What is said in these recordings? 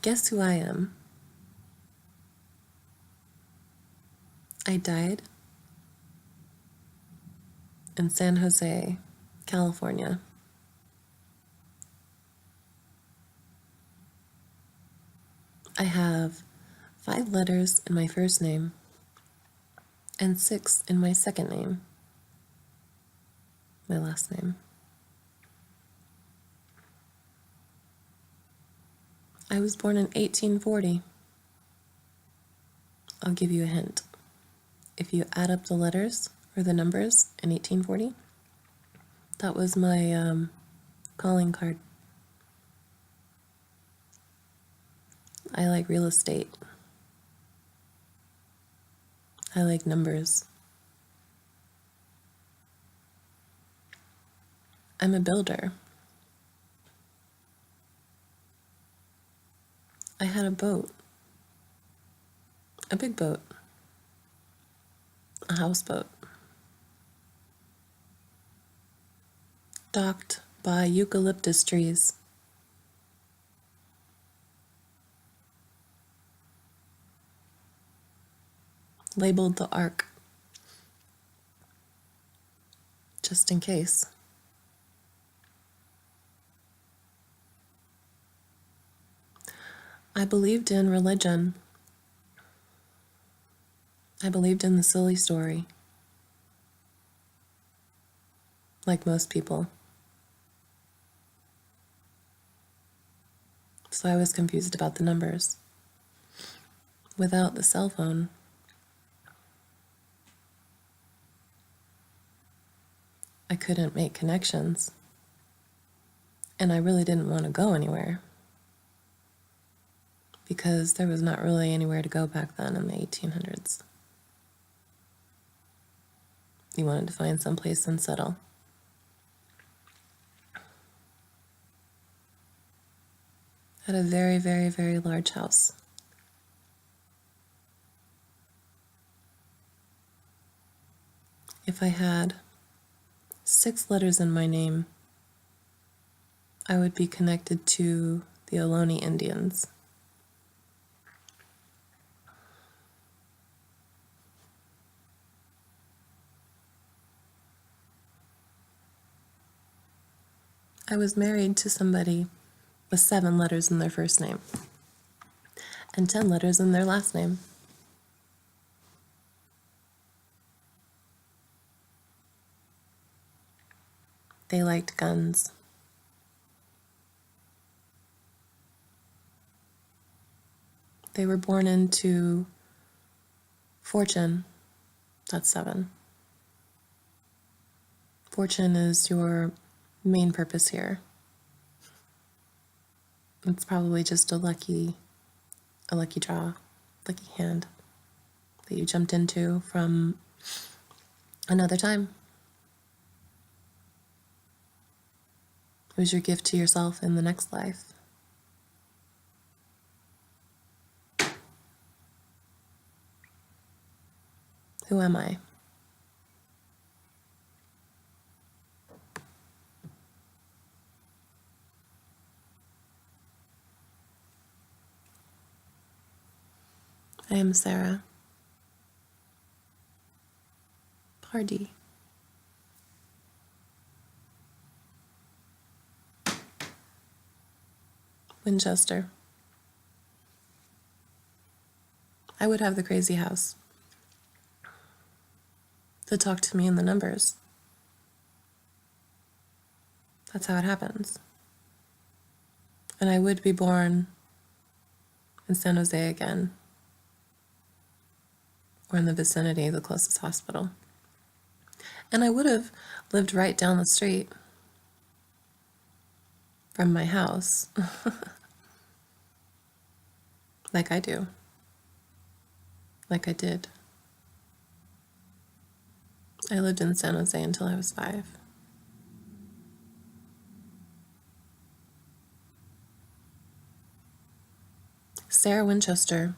Guess who I am? I died in San Jose, California. I have 5 letters in my first name and 6 in my second name, my last name. I was born in 1840. I'll give you a hint. If you add up the letters or the numbers in 1840, that was my calling card. I like real estate. I like numbers. I'm a builder. I had a boat. A big boat. A houseboat. Docked by eucalyptus trees. Labeled the Ark. Just in case. I believed in religion. I believed in the silly story. Like most people. So I was confused about the numbers. Without the cell phone, I couldn't make connections. And I really didn't want to go anywhere. Because there was not really anywhere to go back then in the 1800s. You wanted to find someplace and settle. Had a very, very, very large house. If I had 6 letters in my name, I would be connected to the Ohlone Indians. I was married to somebody with 7 letters in their first name and 10 letters in their last name. They liked guns. They were born into fortune. That's 7. Fortune is your main purpose here. It's probably just a lucky draw, lucky hand that you jumped into from another time. It was your gift to yourself in the next life. Who am I? I am Sarah Pardee. Winchester. I would have the crazy house to talk to me in the numbers. That's how it happens. And I would be born in San Jose again, or in the vicinity of the closest hospital. And I would have lived right down the street from my house, like I do, like I did. I lived in San Jose until I was 5. Sarah Winchester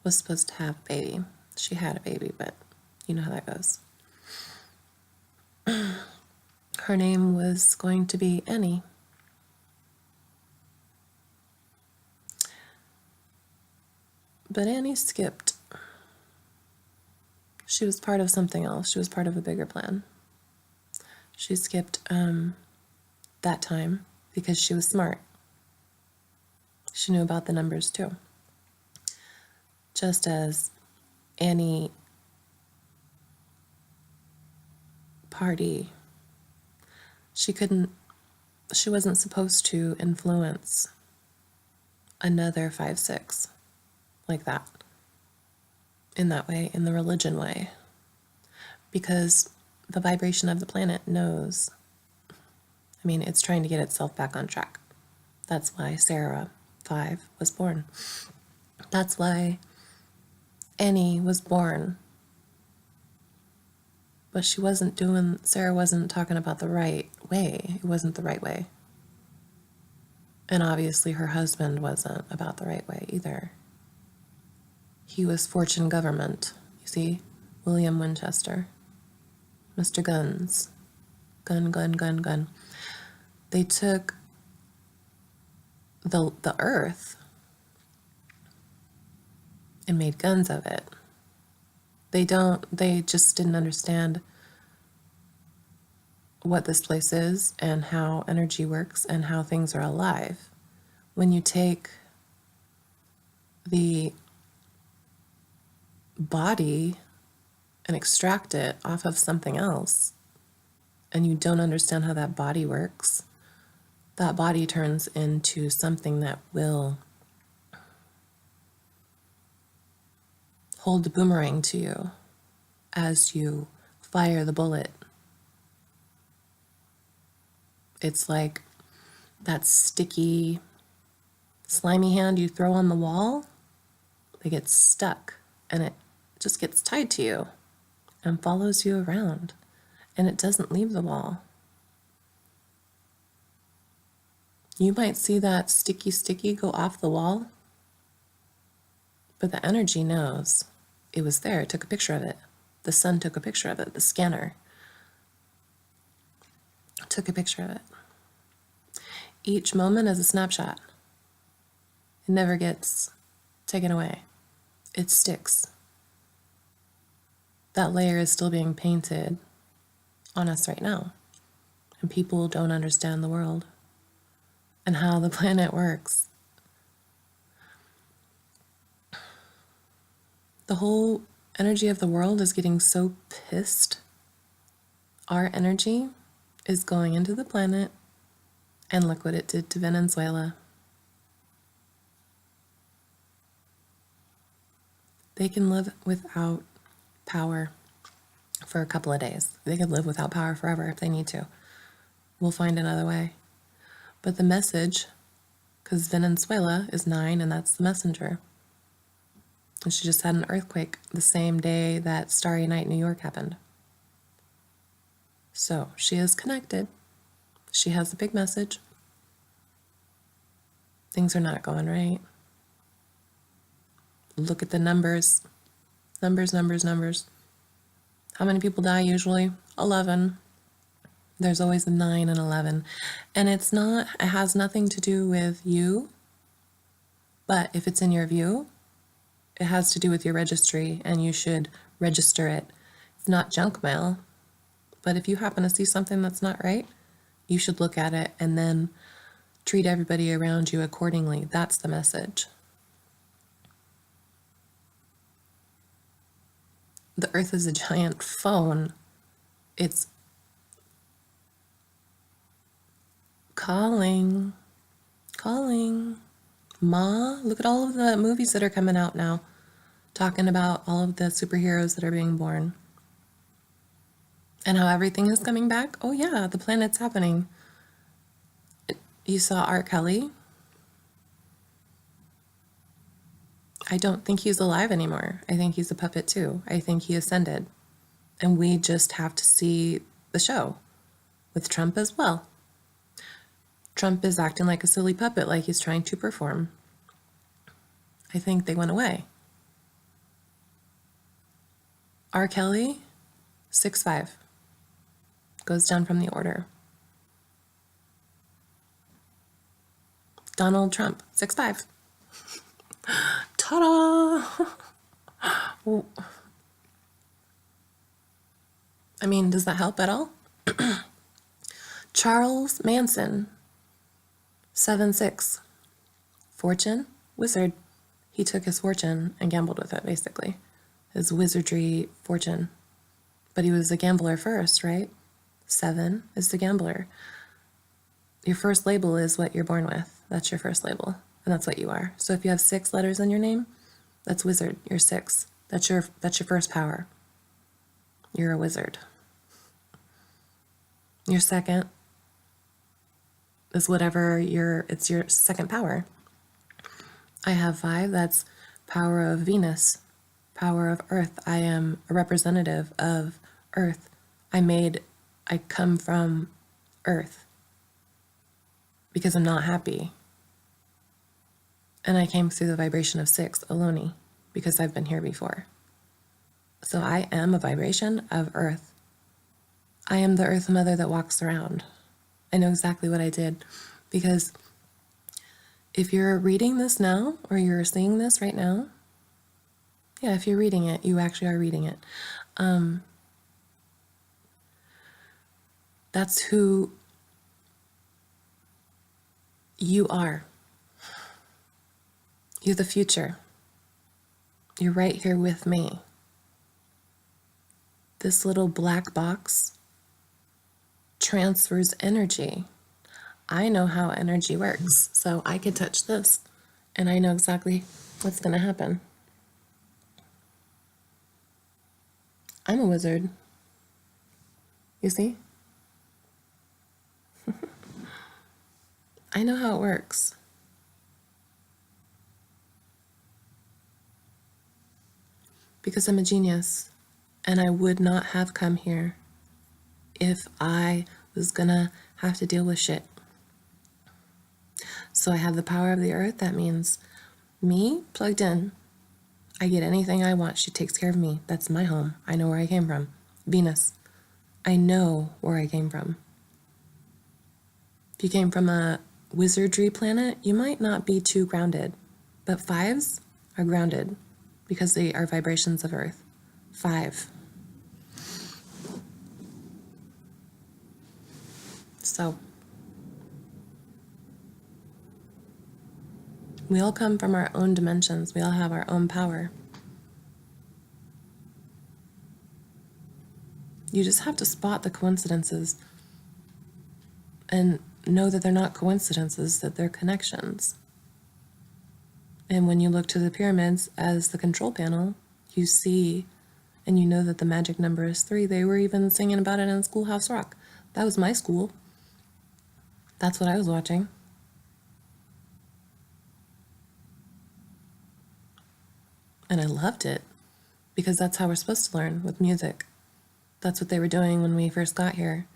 was supposed to have a baby. She had a baby, but you know how that goes. Her name was going to be Annie. But Annie skipped. She was part of something else. She was part of a bigger plan. She skipped that time because she was smart. She knew about the numbers too. Just as Annie Party, she wasn't supposed to influence another 5-6 like that, in that way, in the religion way, because the vibration of the planet knows. I mean, it's trying to get itself back on track. That's why Sarah 5 was born. That's why Annie was born. But Sarah wasn't talking about the right way. It wasn't the right way. And obviously her husband wasn't about the right way either. He was fortune government, you see? William Winchester. Mr. Guns. Gun, gun, gun, gun. They took the earth and made guns of it. They just didn't understand what this place is and how energy works and how things are alive. When you take the body and extract it off of something else, and you don't understand how that body works, that body turns into something that will hold the boomerang to you as you fire the bullet. It's like that sticky, slimy hand you throw on the wall. They get stuck and it just gets tied to you and follows you around, and it doesn't leave the wall. You might see that sticky go off the wall, but the energy knows it was there. It took a picture of it. The sun took a picture of it. The scanner took a picture of it. Each moment is a snapshot. It never gets taken away. It sticks. That layer is still being painted on us right now. And people don't understand the world and how the planet works. The whole energy of the world is getting so pissed. Our energy is going into the planet, and look what it did to Venezuela. They can live without power for a couple of days. They could live without power forever if they need to. We'll find another way. But the message, because Venezuela is 9 and that's the messenger. And she just had an earthquake the same day that Starry Night New York happened. So she is connected. She has a big message. Things are not going right. Look at the numbers. Numbers. How many people die usually? 11. There's always a 9 and 11. And it has nothing to do with you. But if it's in your view, it has to do with your registry, and you should register it. It's not junk mail. But if you happen to see something that's not right, you should look at it and then treat everybody around you accordingly. That's the message. The earth is a giant phone. It's calling. Ma, look at all of the movies that are coming out now, talking about all of the superheroes that are being born. And how everything is coming back. Oh yeah, the planet's happening. You saw R. Kelly. I don't think he's alive anymore. I think he's a puppet too. I think he ascended. And we just have to see the show with Trump as well. Trump is acting like a silly puppet, like he's trying to perform. I think they went away. R. Kelly, 6'5", goes down from the order. Donald Trump, 6'5", Ta-da! Well, I mean, does that help at all? Charles Manson, 7'6". Fortune, wizard. He took his fortune and gambled with it, basically. His wizardry fortune. But he was a gambler first, right? 7 is the gambler. Your first label is what you're born with. That's your first label, and that's what you are. So if you have 6 letters in your name, that's wizard. You're 6. That's your first power. You're a wizard. Your second is whatever it's your second power. I have 5. That's power of Venus, power of Earth. I am a representative of Earth. I come from Earth because I'm not happy. And I came through the vibration of 6, Ohlone, because I've been here before. So I am a vibration of Earth. I am the Earth Mother that walks around. I know exactly what I did, because if you're reading this now, or you're seeing this right now, yeah, if you're reading it, you actually are reading it. That's who you are. You're the future. You're right here with me. This little black box transfers energy. I know how energy works, so I could touch this, and I know exactly what's going to happen. I'm a wizard. You see? I know how it works. Because I'm a genius, and I would not have come here if I was gonna have to deal with shit. So I have the power of the earth. That means me plugged in. I get anything I want. She takes care of me. That's my home. I know where I came from. Venus. I know where I came from. If you came from a wizardry planet, you might not be too grounded. But 5s are grounded because they are vibrations of earth. 5. So we all come from our own dimensions. We all have our own power. You just have to spot the coincidences and know that they're not coincidences, that they're connections. And when you look to the pyramids as the control panel, you see and you know that the magic number is 3. They were even singing about it in Schoolhouse Rock. That was my school. That's what I was watching. And I loved it because that's how we're supposed to learn with music. That's what they were doing when we first got here.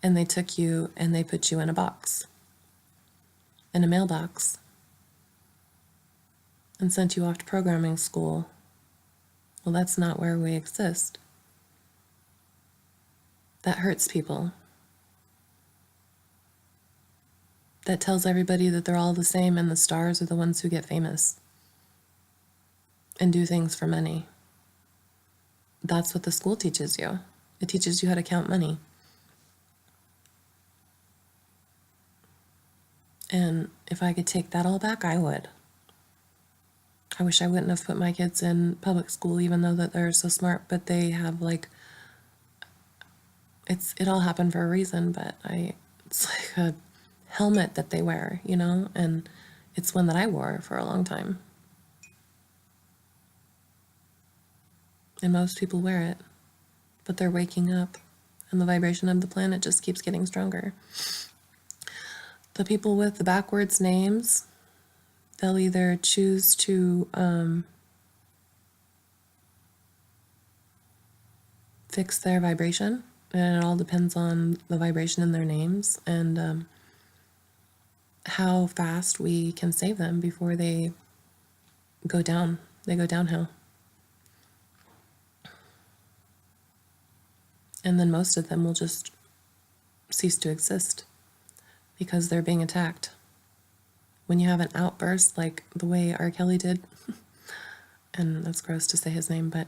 And they took you and they put you in a box, in a mailbox, and sent you off to programming school. Well, that's not where we exist. That hurts people. That tells everybody that they're all the same and the stars are the ones who get famous and do things for money. That's what the school teaches you. It teaches you how to count money. And if I could take that all back, I would. I wish I wouldn't have put my kids in public school, even though that they're so smart, but they have it all happened for a reason, but it's like a helmet that they wear, and it's one that I wore for a long time. And most people wear it, but they're waking up, and the vibration of the planet just keeps getting stronger. The people with the backwards names, they'll either choose to fix their vibration, and it all depends on the vibration in their names and how fast we can save them before they go down. They go downhill. And then most of them will just cease to exist because they're being attacked. When you have an outburst like the way R. Kelly did, and that's gross to say his name, but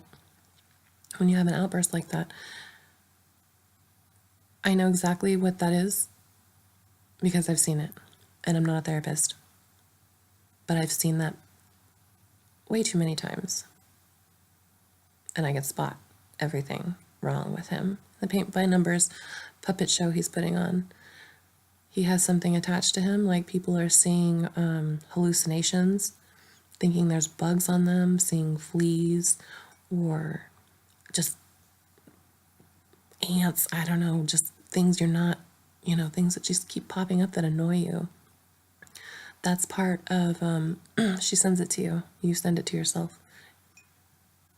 when you have an outburst like that, I know exactly what that is because I've seen it, and I'm not a therapist, but I've seen that way too many times, and I can spot everything wrong with him. The paint by numbers puppet show he's putting on, he has something attached to him, like people are seeing hallucinations, thinking there's bugs on them, seeing fleas, or just ants, I don't know, just things you're not, things that just keep popping up that annoy you. That's part of, she sends it to you, you send it to yourself.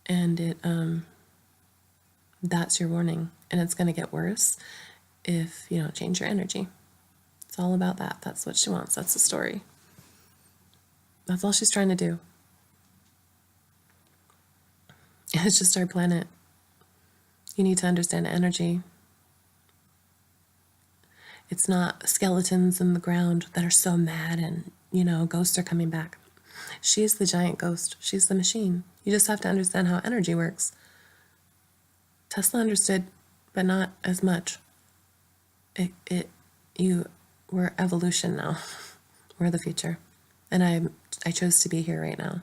And that's your warning. And it's going to get worse if you don't change your energy. It's all about that. That's what she wants. That's the story. That's all she's trying to do. It's just our planet. You need to understand energy. It's not skeletons in the ground that are so mad and, ghosts are coming back. She's the giant ghost. She's the machine. You just have to understand how energy works. Tesla understood, but not as much. We're evolution now. We're the future. And I chose to be here right now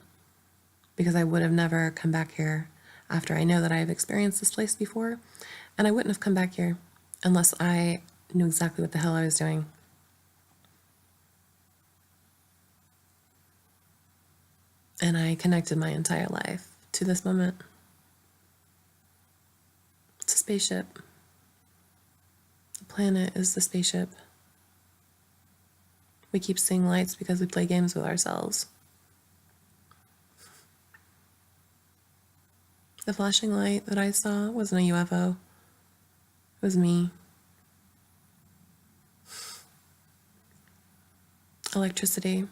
because I would have never come back here after I know that I've experienced this place before. And I wouldn't have come back here unless I knew exactly what the hell I was doing. And I connected my entire life to this moment. It's a spaceship. The planet is the spaceship. We keep seeing lights because we play games with ourselves. The flashing light that I saw wasn't a UFO. It was me. Electricity.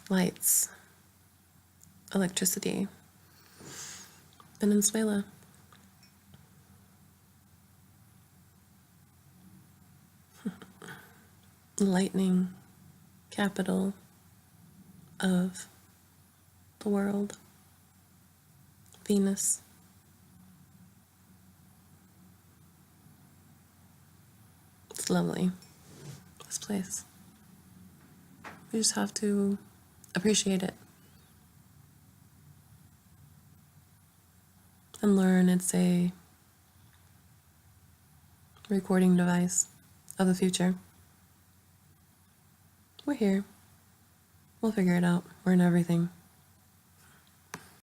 Lights. Electricity. Venezuela. Lightning. Capital of the world. Venus. It's lovely, this place. We just have to appreciate it and learn it's a recording device of the future. We're here. We'll figure it out. We're in everything.